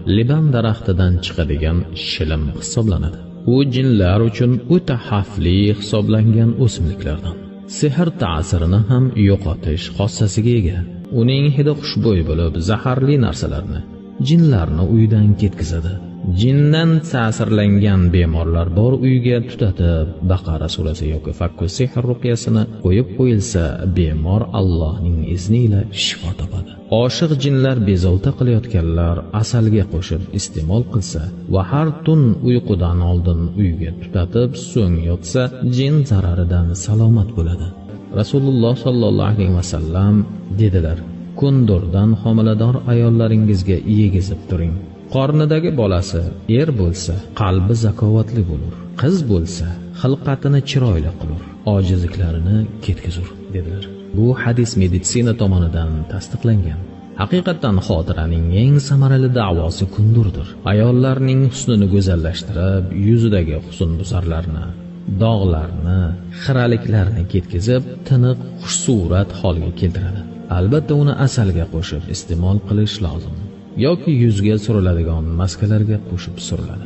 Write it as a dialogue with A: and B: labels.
A: Liban daraxtidan chiqadigan shilim hisoblanadi. U jinlar uchun o'ta xavfli hisoblangan o'simliklardan. Sehr ta'sirini ham yo'qotish xossasiga ega. Uning hidi xushbo'y bo'lib, zaharli narsalarni, jinlarni uydan ketkizadi. Jindan ta'sirlangan bemorlar bor uyga tutatib, Baqara surasi yoki Fakku sehr ruqyasini qo'yib qo'yilsa, bemor Allohning izniyle shifo topadi. Oshiq jinlar bezovta qilayotganlar asalga qo'shib iste'mol qilsa va har tun uyqudan oldin uyga tutatib, so'ng yotsa, jin zararidan salomat bo'ladi. Rasululloh sallallohu alayhi vasallam dedilar: "Kundurdan homilador ayollaringizga yegizib turing. Qornidagi bolasi er bo'lsa, qalbi zakovatli bo'lur. Qiz bo'lsa, xilqatini chiroyli qilur, ojizliklarini ketkizur" dedilar. Bu hadis meditsina tomonidan tasdiqlangan. Haqiqatan xotiraning eng samarali da'vosi kundurdir. Ayollarning husnini go'zallashtirib, yuzidagi husnbuzarlarni, dog'larni, xiraliklarni ketkizib, tiniq, xushsurat holga keltiradi. Albatta uni asalga qo'shib iste'mol qilish lozim yoki yuzga suriladigan maskalarga qo'shib suriladi.